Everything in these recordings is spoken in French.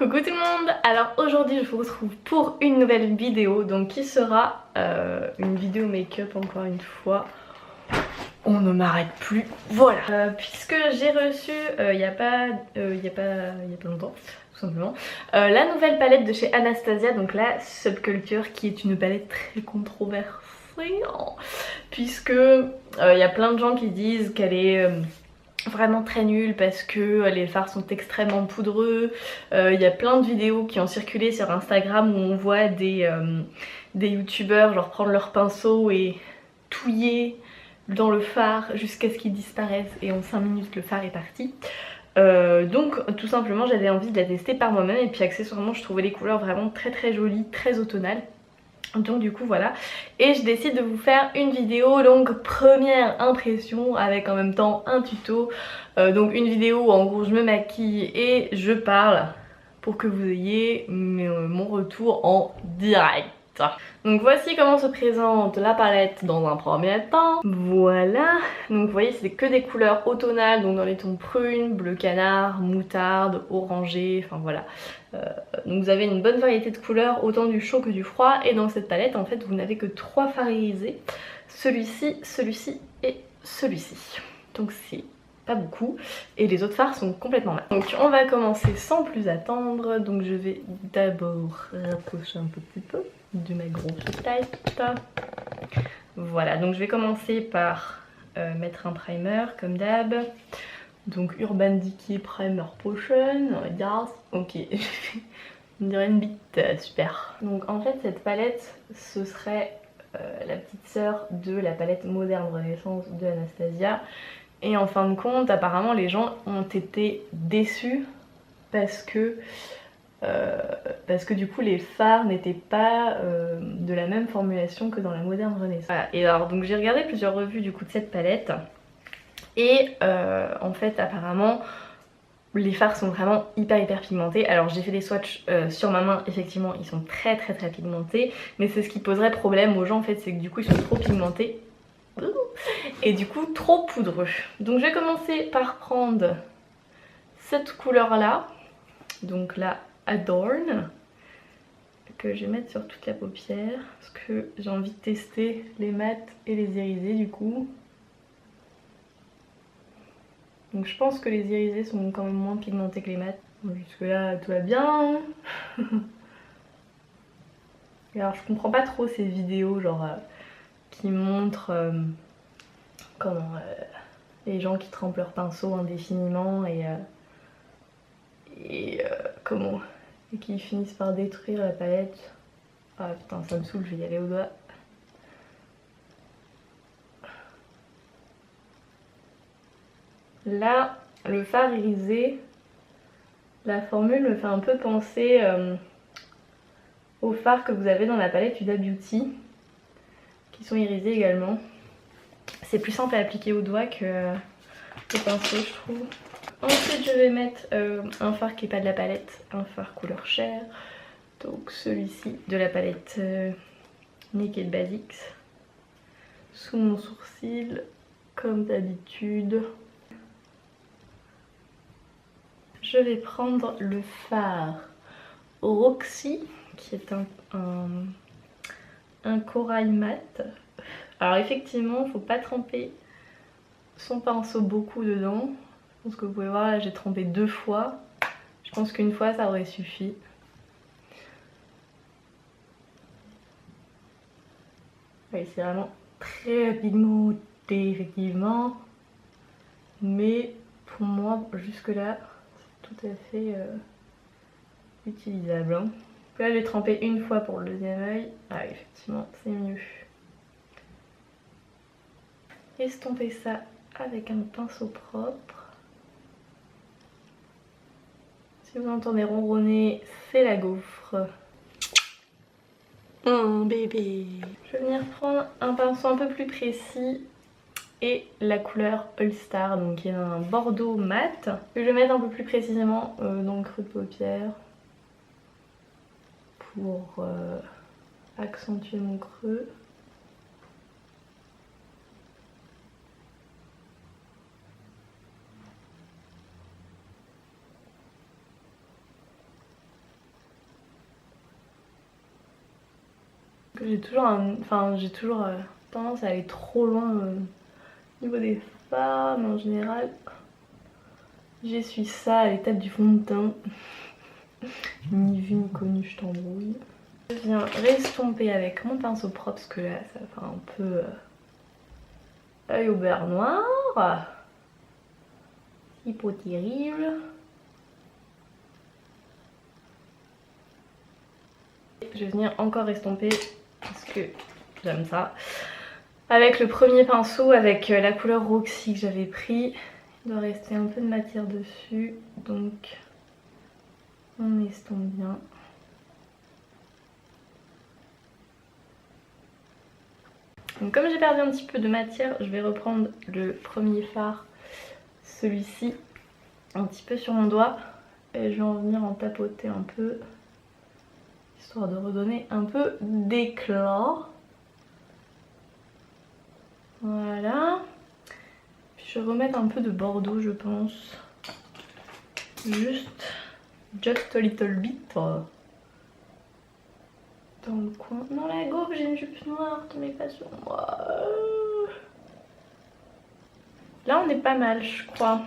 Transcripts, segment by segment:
Coucou tout le monde. Alors aujourd'hui je vous retrouve pour une nouvelle vidéo, donc qui sera une vidéo make-up encore une fois. On ne m'arrête plus, voilà. Puisque j'ai reçu il y a pas longtemps, tout simplement, la nouvelle palette de chez Anastasia, donc la Subculture, qui est une palette très controversée, puisque il y a plein de gens qui disent qu'elle est vraiment très nulle parce que les fards sont extrêmement poudreux. Il y a plein de vidéos qui ont circulé sur Instagram où on voit des youtubeurs genre prendre leur pinceau et touiller dans le fard jusqu'à ce qu'il disparaisse et en 5 minutes le fard est parti. Donc tout simplement j'avais envie de la tester par moi-même et puis accessoirement je trouvais les couleurs vraiment très jolies, très automnales. Donc du coup voilà, et je décide de vous faire une vidéo donc première impression avec en même temps un tuto. Donc une vidéo où en gros je me maquille et je parle pour que vous ayez mon retour en direct. Donc voici comment se présente la palette dans un premier temps. Voilà, donc vous voyez c'est que des couleurs automnales, donc dans les tons prunes, bleu canard, moutarde, orangé, enfin voilà. Donc vous avez une bonne variété de couleurs, autant du chaud que du froid, et dans cette palette en fait vous n'avez que 3 fards irisés, celui-ci, celui-ci et celui-ci. Donc c'est pas beaucoup, et les autres fards sont complètement mat. Donc on va commencer sans plus attendre, donc je vais d'abord rapprocher un petit peu de ma grosse tête. Voilà, donc je vais commencer par mettre un primer comme d'hab. Donc Urban Decay Primer Potion, regarde, ok, on dirait une bite, super. Donc en fait cette palette, ce serait la petite sœur de la palette Moderne Renaissance de Anastasia. Et en fin de compte, apparemment les gens ont été déçus parce que du coup les fards n'étaient pas de la même formulation que dans la Moderne Renaissance. Voilà. Et alors donc j'ai regardé plusieurs revues du coup de cette palette. Et en fait apparemment les fards sont vraiment hyper pigmentés. Alors j'ai fait des swatchs sur ma main, effectivement ils sont très pigmentés, mais c'est ce qui poserait problème aux gens en fait, c'est que du coup ils sont trop pigmentés et du coup trop poudreux. Donc je vais commencer par prendre cette couleur là, donc la Adorn, que je vais mettre sur toute la paupière parce que j'ai envie de tester les mats et les irisés du coup. Donc je pense que les irisés sont quand même moins pigmentés que les mats. Bon, jusque là tout va bien. Et alors je comprends pas trop ces vidéos genre qui montrent comment les gens qui trempent leur pinceau indéfiniment comment et qui finissent par détruire la palette. Ah putain ça me saoule, je vais y aller au doigt. Là, le fard irisé, la formule me fait un peu penser aux fards que vous avez dans la palette Huda Beauty, qui sont irisés également. C'est plus simple à appliquer au doigt que au pinceau, je trouve. Ensuite, je vais mettre un fard qui n'est pas de la palette, un fard couleur chair. Donc celui-ci de la palette Naked Basics. Sous mon sourcil, comme d'habitude. Je vais prendre le fard Roxy, qui est un corail mat. Alors effectivement, faut pas tremper son pinceau beaucoup dedans. Je pense que vous pouvez voir, là j'ai trempé 2 fois. Je pense qu'une fois ça aurait suffi. Oui, c'est vraiment très pigmenté effectivement. Mais pour moi, jusque là, c'est tout à fait utilisable. Hein. Là j'ai trempé une fois pour le deuxième œil. Ah effectivement, c'est mieux. Estomper ça avec un pinceau propre. Si vous entendez ronronner, c'est la gaufre. Bébé. Je vais venir prendre un pinceau un peu plus précis et la couleur All Star, donc qui est un bordeaux mat. Je vais mettre un peu plus précisément dans le creux de paupière pour accentuer mon creux. que j'ai toujours tendance à aller trop loin au niveau des fards, mais en général j'essuie ça à l'étape du fond de teint. Ni vu ni connu, je t'embrouille. Je viens restomper avec mon pinceau propre parce que là ça fait un peu œil au beurre noir. C'est pas terrible. Je vais venir encore estomper parce que j'aime ça. Avec le premier pinceau, avec la couleur Roxy que j'avais pris, il doit rester un peu de matière dessus, donc on estompe bien. Donc comme j'ai perdu un petit peu de matière, je vais reprendre le premier fard, celui-ci, un petit peu sur mon doigt, et je vais en venir en tapoter un peu, histoire de redonner un peu d'éclat. Voilà. Puis je vais remettre un peu de bordeaux, je pense. Just a little bit. Dans le coin. Non, la gauche, j'ai une jupe noire, te mets pas sur moi. Là, on est pas mal, je crois.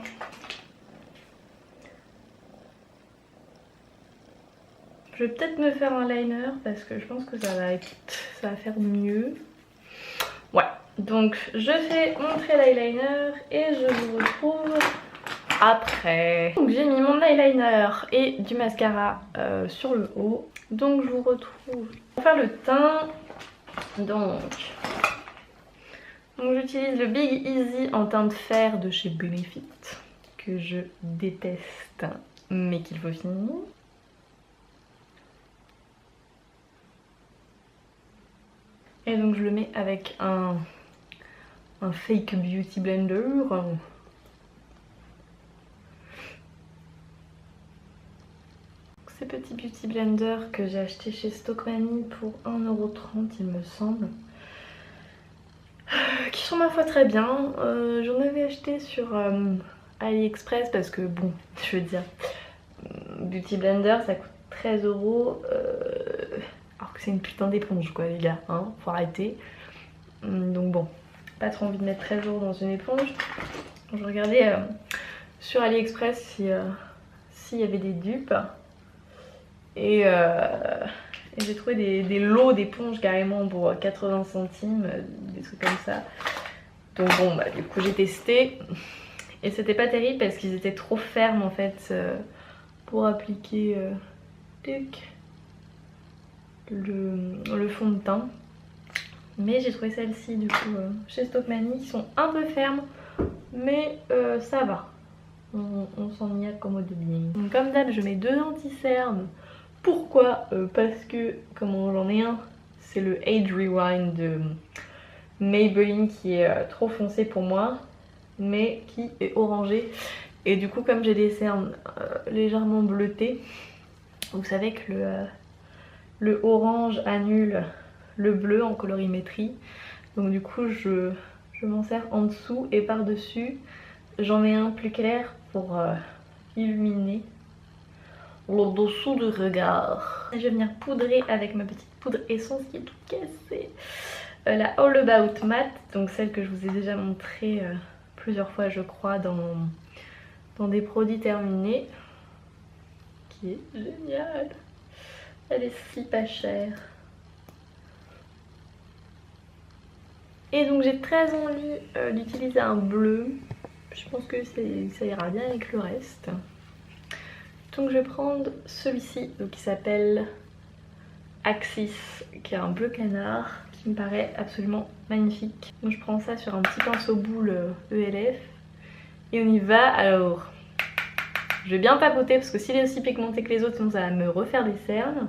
Je vais peut-être me faire un liner parce que je pense que ça va faire mieux. Ouais, donc je fais mon trait d'eyeliner et je vous retrouve après. Donc j'ai mis mon eyeliner et du mascara sur le haut. Donc je vous retrouve pour faire le teint. Donc j'utilise le Big Easy en teint de fer de chez Benefit, que je déteste mais qu'il faut finir. Et donc je le mets avec un fake beauty blender. Ces petits beauty blenders que j'ai acheté chez Stockmanny pour 1,30 € il me semble. Qui sont ma foi très bien. J'en avais acheté sur AliExpress parce que bon, je veux dire, beauty blender ça coûte 13 €. Alors que c'est une putain d'éponge quoi les gars, hein, faut arrêter. Donc bon, pas trop envie de mettre 13 € dans une éponge. Je regardais sur AliExpress s'il y avait des dupes. Et j'ai trouvé des lots d'éponges carrément pour 80 centimes, des trucs comme ça. Donc bon, bah, du coup j'ai testé. Et c'était pas terrible parce qu'ils étaient trop fermes en fait pour appliquer le fond de teint. Mais j'ai trouvé celle-ci du coup chez Stockmanny qui sont un peu fermes, mais ça va. On s'en y accommode bien. Donc comme d'hab, je mets 2 anti-cernes. Pourquoi parce que, comment j'en ai un, c'est le Age Rewind de Maybelline qui est trop foncé pour moi, mais qui est orangé. Et du coup, comme j'ai des cernes légèrement bleutées, vous savez que le orange annule le bleu en colorimétrie. Donc du coup, je m'en sers en dessous et par-dessus, j'en mets un plus clair pour illuminer le dessous du regard. Et je vais venir poudrer avec ma petite poudre essence qui est toute cassée. La All About Matte, donc celle que je vous ai déjà montrée plusieurs fois je crois dans des produits terminés. Qui est géniale. Elle est si pas chère. Et donc j'ai très envie d'utiliser un bleu. Je pense que ça ira bien avec le reste. Donc je vais prendre celui-ci qui s'appelle Axis, qui est un bleu canard, qui me paraît absolument magnifique. Donc je prends ça sur un petit pinceau boule ELF et on y va. Alors je vais bien papoter parce que s'il est aussi pigmenté que les autres, sinon ça va me refaire des cernes.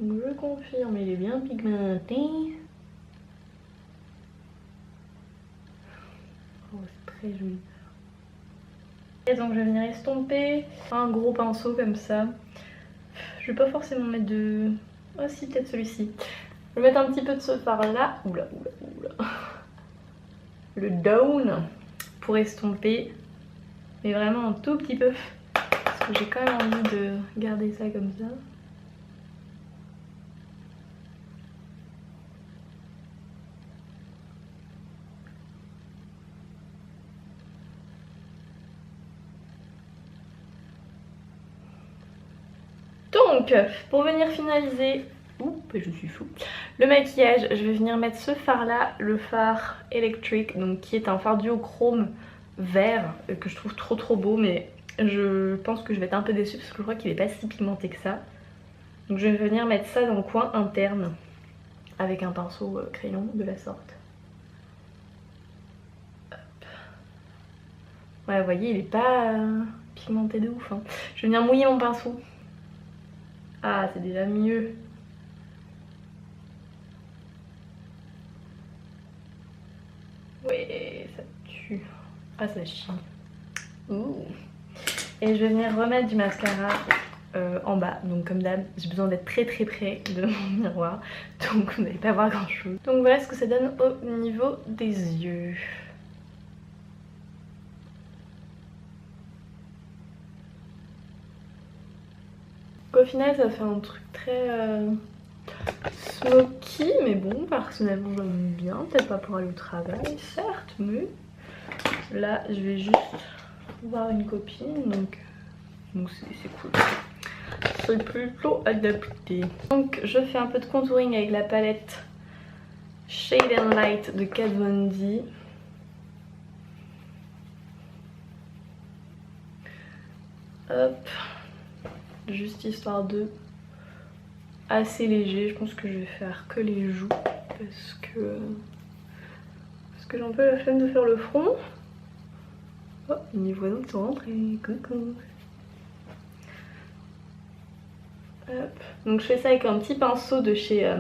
Donc je confirme, il est bien pigmenté. Oh, c'est très joli. Et donc je vais venir estomper un gros pinceau comme ça. Je vais pas forcément mettre de... Ah si, peut-être celui-ci. Je vais mettre un petit peu de ce fard là. Oula, oula, oula. Le down. pour estomper, mais vraiment un tout petit peu, parce que j'ai quand même envie de garder ça comme ça. Donc, pour venir finaliser, je suis fou, le maquillage, je vais venir mettre ce fard là, le fard Electric, donc qui est un fard duochrome vert que je trouve trop beau, mais je pense que je vais être un peu déçue parce que je crois qu'il est pas si pigmenté que ça. Donc je vais venir mettre ça dans le coin interne avec un pinceau crayon de la sorte. Hop. Ouais, vous voyez, il est pas pigmenté de ouf, hein. Je vais venir mouiller mon pinceau. Ah, c'est déjà mieux. Ouais, ça tue. Ah, ça chie. Ouh. Et je vais venir remettre du mascara en bas. Donc comme d'hab, j'ai besoin d'être très près de mon miroir. Donc vous n'allez pas voir grand chose. Donc voilà ce que ça donne au niveau des yeux. Au final ça fait un truc très smoky, mais bon, personnellement j'aime bien. Peut-être pas pour aller au travail, certes, mais là je vais juste voir une copine, donc c'est cool. C'est plutôt adapté. Donc je fais un peu de contouring avec la palette Shade and Light de Kat Von D. Hop, juste histoire de assez léger. Je pense que je vais faire que les joues parce que j'ai un peu la flemme de faire le front. Oh, mes voisins sont rentrés, coucou. Hop. Donc je fais ça avec un petit pinceau de chez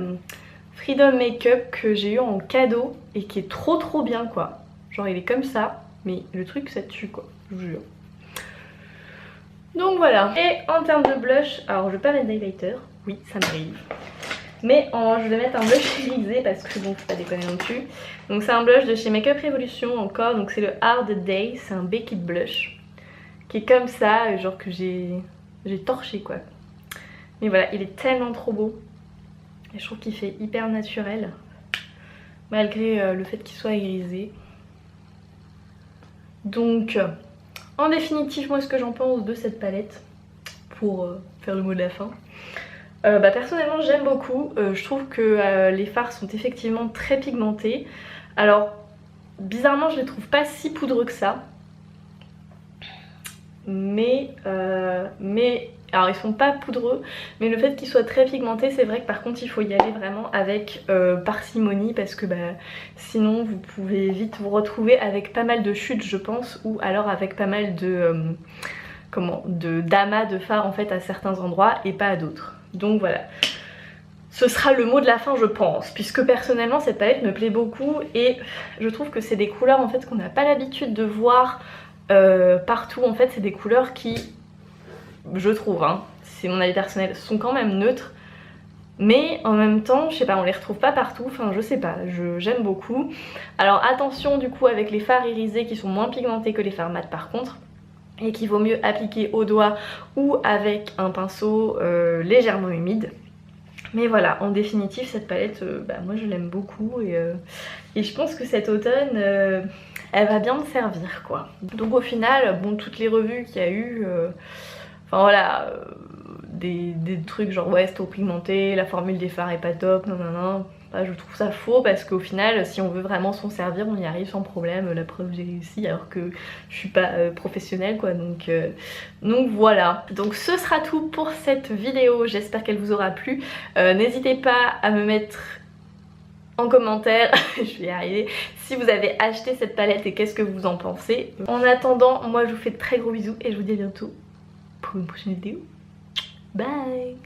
Freedom Makeup que j'ai eu en cadeau et qui est trop bien quoi. Genre il est comme ça, mais le truc ça tue quoi, je vous jure. Donc voilà. Et en termes de blush, alors je vais pas mettre d'highlighter, oui ça m'arrive. Mais je vais mettre un blush irisé parce que bon faut pas déconner non plus. Donc c'est un blush de chez Makeup Revolution encore, donc c'est le Hard Day, c'est un Baked Blush. Qui est comme ça, genre que j'ai torché quoi. Mais voilà, il est tellement trop beau. Et je trouve qu'il fait hyper naturel. Malgré le fait qu'il soit irisé. Donc, en définitive, moi ce que j'en pense de cette palette, pour faire le mot de la fin. Personnellement j'aime beaucoup, je trouve que les fards sont effectivement très pigmentés. Alors bizarrement je les trouve pas si poudreux que ça. Mais alors ils sont pas poudreux, mais le fait qu'ils soient très pigmentés, c'est vrai que par contre il faut y aller vraiment avec parcimonie parce que sinon vous pouvez vite vous retrouver avec pas mal de chutes je pense, ou alors avec pas mal de d'amas de fard en fait à certains endroits et pas à d'autres. Donc voilà, ce sera le mot de la fin je pense, puisque personnellement cette palette me plaît beaucoup et je trouve que c'est des couleurs en fait qu'on n'a pas l'habitude de voir partout. En fait c'est des couleurs qui, je trouve, hein, c'est mon avis personnel, sont quand même neutres, mais en même temps je sais pas, on les retrouve pas partout, enfin je sais pas, j'aime beaucoup. Alors attention du coup avec les fards irisés qui sont moins pigmentés que les fards mat par contre, et qu'il vaut mieux appliquer au doigt ou avec un pinceau légèrement humide. Mais voilà, en définitive cette palette, moi je l'aime beaucoup et je pense que cet automne elle va bien me servir quoi. Donc au final, bon, toutes les revues qu'il y a eu, enfin voilà, des trucs genre ouais c'est trop pigmenté, la formule des fards est pas top, non. Je trouve ça faux parce qu'au final si on veut vraiment s'en servir on y arrive sans problème, la preuve j'ai réussi alors que je suis pas professionnelle quoi, donc voilà. Donc ce sera tout pour cette vidéo, j'espère qu'elle vous aura plu. N'hésitez pas à me mettre en commentaire, je vais y arriver, si vous avez acheté cette palette et qu'est-ce que vous en pensez. En attendant, moi je vous fais de très gros bisous et je vous dis à bientôt pour une prochaine vidéo. Bye.